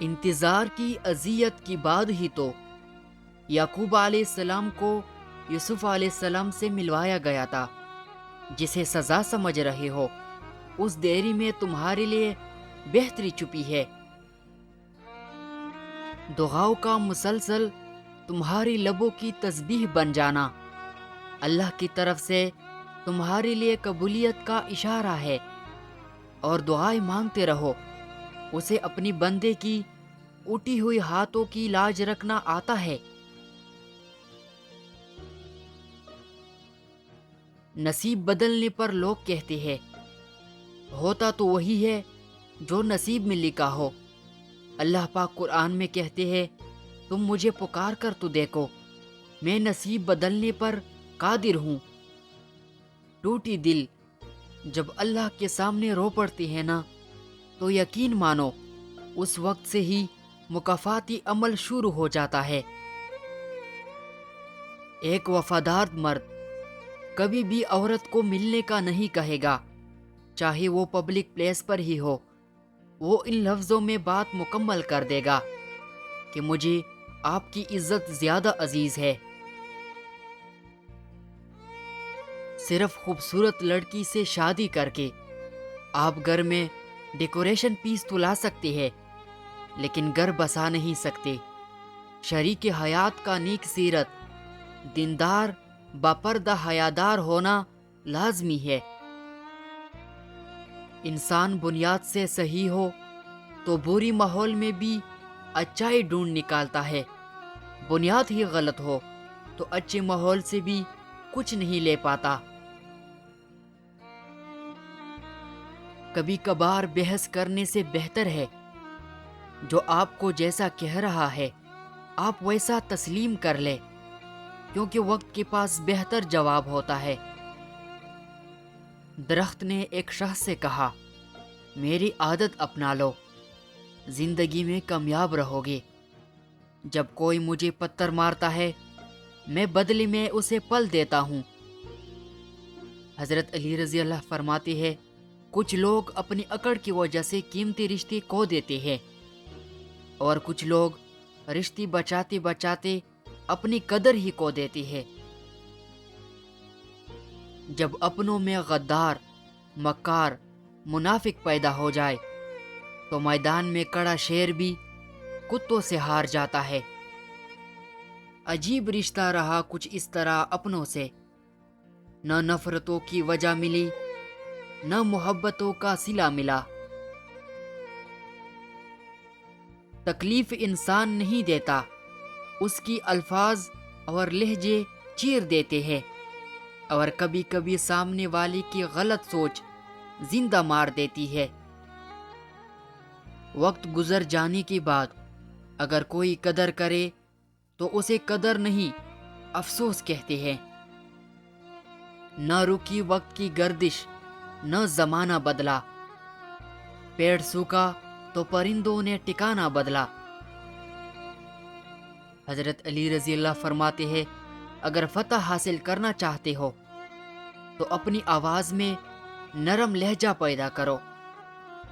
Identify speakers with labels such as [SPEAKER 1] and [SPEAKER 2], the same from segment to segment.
[SPEAKER 1] انتظار کی اذیت کے بعد ہی تو یعقوب علیہ السلام کو یوسف علیہ السلام سے ملوایا گیا تھا، جسے سزا سمجھ رہے ہو اس دیری میں تمہارے لیے بہتری چھپی ہے۔ دعاؤں کا مسلسل تمہاری لبوں کی تسبیح بن جانا اللہ کی طرف سے تمہارے لیے قبولیت کا اشارہ ہے، اور دعائیں مانگتے رہو۔ اسے اپنی بندے کی اٹھی ہوئی ہاتھوں کی لاج رکھنا آتا ہے۔ نصیب بدلنے پر لوگ کہتے ہیں ہوتا تو وہی ہے جو نصیب میں لکھا ہو۔ اللہ پاک قرآن میں کہتے ہیں تم مجھے پکار کر تو دیکھو، میں نصیب بدلنے پر قادر ہوں۔ ٹوٹی دل جب اللہ کے سامنے رو پڑتی ہے نا، تو یقین مانو اس وقت سے ہی مکافاتی عمل شروع ہو جاتا ہے۔ ایک وفادار مرد کبھی بھی عورت کو ملنے کا نہیں کہے گا، چاہے وہ پبلک پلیس پر ہی ہو۔ وہ ان لفظوں میں بات مکمل کر دے گا کہ مجھے آپ کی عزت زیادہ عزیز ہے۔ صرف خوبصورت لڑکی سے شادی کر کے آپ گھر میں ڈیکوریشن پیس تو لا سکتے ہیں، لیکن گھر بسا نہیں سکتے۔ شریک حیات کا نیک سیرت، دیندار باپردہ حیادار ہونا لازمی ہے۔ انسان بنیاد سے صحیح ہو تو بری ماحول میں بھی اچائی ڈھونڈ نکالتا ہے، بنیاد ہی غلط ہو تو اچھے ماحول سے بھی کچھ نہیں لے پاتا۔ کبھی کبھار بحث کرنے سے بہتر ہے جو آپ کو جیسا کہہ رہا ہے آپ ویسا تسلیم کر لے، کیونکہ وقت کے پاس بہتر جواب ہوتا ہے۔ درخت نے ایک شخص سے کہا میری عادت اپنا لو، زندگی میں کامیاب رہو گے۔ جب کوئی مجھے پتھر مارتا ہے میں بدلے میں اسے پل دیتا ہوں۔ حضرت علی رضی اللہ فرماتے ہیں کچھ لوگ اپنی اکڑ کی وجہ سے قیمتی رشتے کھو دیتے ہیں، اور کچھ لوگ رشتے بچاتے بچاتے اپنی قدر ہی کھو دیتے ہیں۔ جب اپنوں میں غدار، مکار، منافق پیدا ہو جائے تو میدان میں کڑا شیر بھی کتوں سے ہار جاتا ہے۔ عجیب رشتہ رہا کچھ اس طرح اپنوں سے، نہ نفرتوں کی وجہ ملی نہ محبتوں کا صلہ ملا۔ تکلیف انسان نہیں دیتا، اس کی الفاظ اور لہجے چیر دیتے ہیں، اور کبھی کبھی سامنے والے کی غلط سوچ زندہ مار دیتی ہے۔ وقت گزر جانے کے بعد اگر کوئی قدر کرے تو اسے قدر نہیں افسوس کہتے ہیں۔ نہ رکی وقت کی گردش نہ زمانہ بدلا، پیڑ سوکھا تو پرندوں نے ٹھکانہ بدلا۔ حضرت علی رضی اللہ فرماتے ہیں اگر فتح حاصل کرنا چاہتے ہو تو اپنی آواز میں نرم لہجہ پیدا کرو،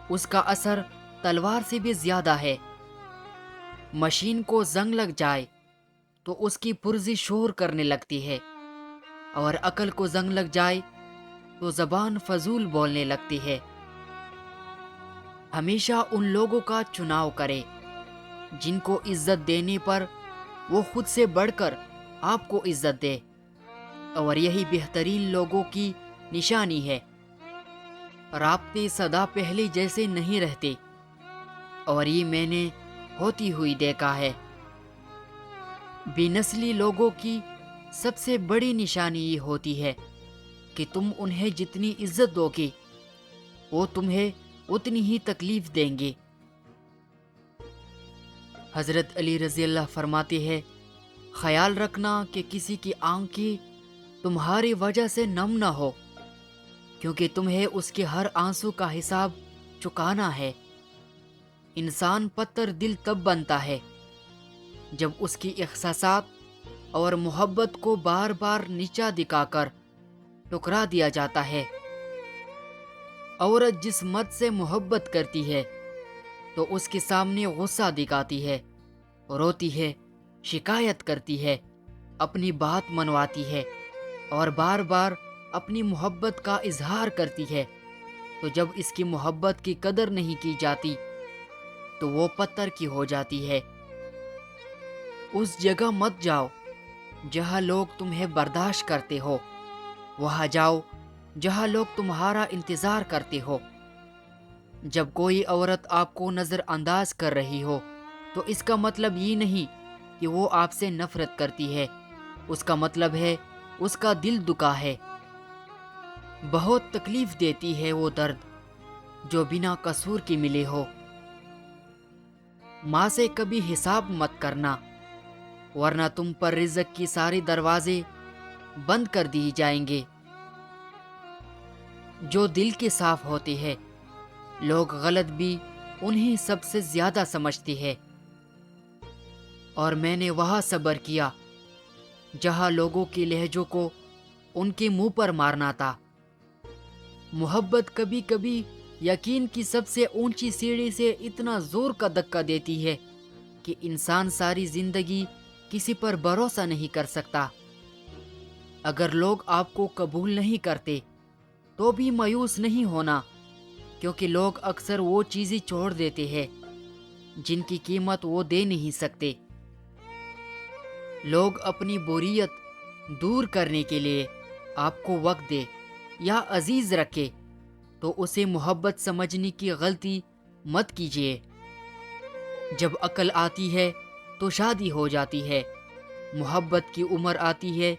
[SPEAKER 1] اس کا اثر تلوار سے بھی زیادہ ہے۔ مشین کو زنگ لگ جائے تو اس کی پرزی شور کرنے لگتی ہے، اور عقل کو زنگ لگ جائے تو زبان فضول بولنے لگتی ہے۔ ہمیشہ ان لوگوں کا چناؤ کرے جن کو عزت دینے پر وہ خود سے بڑھ کر آپ کو عزت دے، اور یہی بہترین لوگوں کی نشانی ہے۔ رابطے سدا پہلے جیسے نہیں رہتے، اور یہ میں نے ہوتی ہوئی دیکھا ہے۔ بے نسلی لوگوں کی سب سے بڑی نشانی یہ ہوتی ہے کہ تم انہیں جتنی عزت دو گے وہ تمہیں اتنی ہی تکلیف دیں گے۔ حضرت علی رضی اللہ فرماتے ہیں خیال رکھنا کہ کسی کی آنکھیں تمہاری وجہ سے نم نہ ہو، کیونکہ تمہیں اس کے ہر آنسو کا حساب چکانا ہے۔ انسان پتھر دل تب بنتا ہے جب اس کی احساسات اور محبت کو بار بار نیچا دکھا کر ٹکرا دیا جاتا ہے۔ عورت جس مرد سے محبت کرتی ہے تو اس کے سامنے غصہ دکھاتی ہے، روتی ہے، شکایت کرتی ہے، اپنی بات منواتی ہے اور بار بار اپنی محبت کا اظہار کرتی ہے، تو جب اس کی محبت کی قدر نہیں کی جاتی تو وہ پتھر کی ہو جاتی ہے۔ اس جگہ مت جاؤ جہاں لوگ تمہیں برداشت کرتے ہو، وہاں جاؤ جہاں لوگ تمہارا انتظار کرتے ہو۔ جب کوئی عورت آپ کو نظر انداز کر رہی ہو تو اس کا مطلب یہ نہیں کہ وہ آپ سے نفرت کرتی ہے، اس کا مطلب ہے اس کا دل دکھا ہے۔ بہت تکلیف دیتی ہے وہ درد جو بنا قصور کی ملے ہو۔ ماں سے کبھی حساب مت کرنا، ورنہ تم پر رزق کی ساری دروازے بند کر دی جائیں گے۔ جو دل کے صاف ہوتے ہیں لوگ غلط بھی انہیں سب سے زیادہ سمجھتے ہیں، اور میں نے وہاں صبر کیا جہاں لوگوں کے لہجوں کو ان کے منہ پر مارنا تھا۔ محبت کبھی کبھی یقین کی سب سے اونچی سیڑھی سے اتنا زور کا دھکا دیتی ہے کہ انسان ساری زندگی کسی پر بھروسہ نہیں کر سکتا۔ اگر لوگ آپ کو قبول نہیں کرتے تو بھی مایوس نہیں ہونا، کیونکہ لوگ اکثر وہ چیزیں چھوڑ دیتے ہیں جن کی قیمت وہ دے نہیں سکتے۔ لوگ اپنی بوریت دور کرنے کے لیے آپ کو وقت دے یا عزیز رکھے تو اسے محبت سمجھنے کی غلطی مت کیجیے۔ جب عقل آتی ہے تو شادی ہو جاتی ہے، محبت کی عمر آتی ہے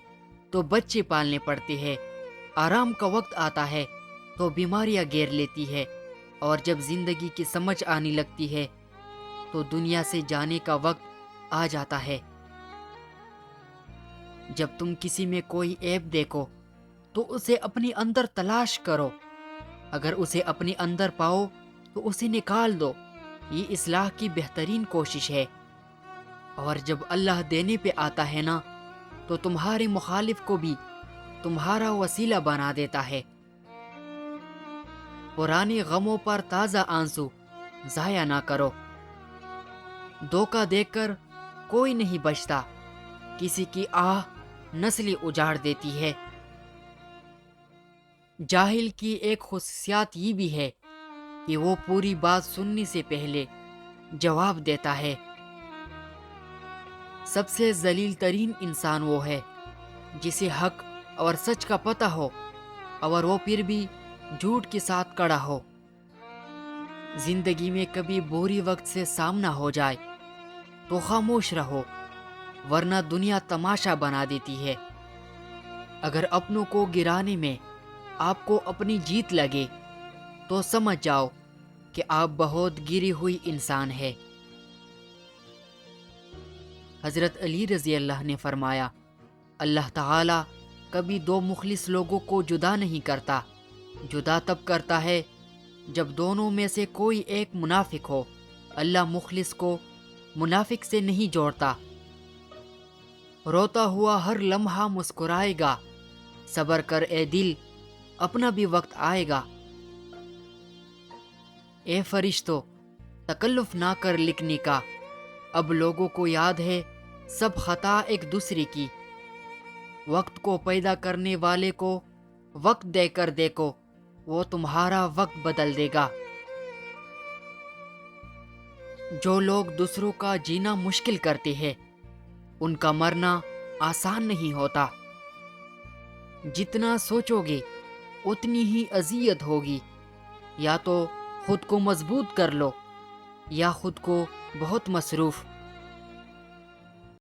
[SPEAKER 1] تو بچے پالنے پڑتے ہیں، آرام کا وقت آتا ہے تو بیماریاں گھیر لیتی ہے، اور جب زندگی کی سمجھ آنے لگتی ہے تو دنیا سے جانے کا وقت آ جاتا ہے۔ جب تم کسی میں کوئی عیب دیکھو تو اسے اپنے اندر تلاش کرو، اگر اسے اپنے اندر پاؤ تو اسے نکال دو، یہ اصلاح کی بہترین کوشش ہے۔ اور جب اللہ دینے پہ آتا ہے نا تو تمہارے مخالف کو بھی تمہارا وسیلہ بنا دیتا ہے۔ پرانے غموں پر تازہ آنسو ضائع نہ کرو، دھوکہ دے کر کوئی نہیں بچتا، کسی کی آہ نسلیں اجاڑ دیتی ہے۔ جاہل کی ایک خصوصیات یہ بھی ہے کہ وہ پوری بات سننے سے پہلے جواب دیتا ہے۔ سب سے ذلیل ترین انسان وہ ہے جسے حق اور سچ کا پتہ ہو اور وہ پھر بھی جھوٹ کے ساتھ کڑا ہو۔ زندگی میں کبھی بری وقت سے سامنا ہو جائے تو خاموش رہو، ورنہ دنیا تماشا بنا دیتی ہے۔ اگر اپنوں کو گرانے میں آپ کو اپنی جیت لگے تو سمجھ جاؤ کہ آپ بہت گری ہوئی انسان ہے۔ حضرت علی رضی اللہ نے فرمایا، اللہ تعالی کبھی دو مخلص لوگوں کو جدا نہیں کرتا، جدا تب کرتا ہے جب دونوں میں سے کوئی ایک منافق ہو۔ اللہ مخلص کو منافق سے نہیں جوڑتا۔ روتا ہوا ہر لمحہ مسکرائے گا، صبر کر اے دل، اپنا بھی وقت آئے گا۔ اے فرشتو، تکلف نہ کر لکھنے کا، اب لوگوں کو یاد ہے سب خطا ایک دوسرے کی۔ وقت کو پیدا کرنے والے کو وقت دے کر دیکھو، وہ تمہارا وقت بدل دے گا۔ جو لوگ دوسروں کا جینا مشکل کرتے ہیں ان کا مرنا آسان نہیں ہوتا۔ جتنا سوچو گے اتنی ہی اذیت ہوگی، یا تو خود کو مضبوط کر لو یا خود کو بہت مصروف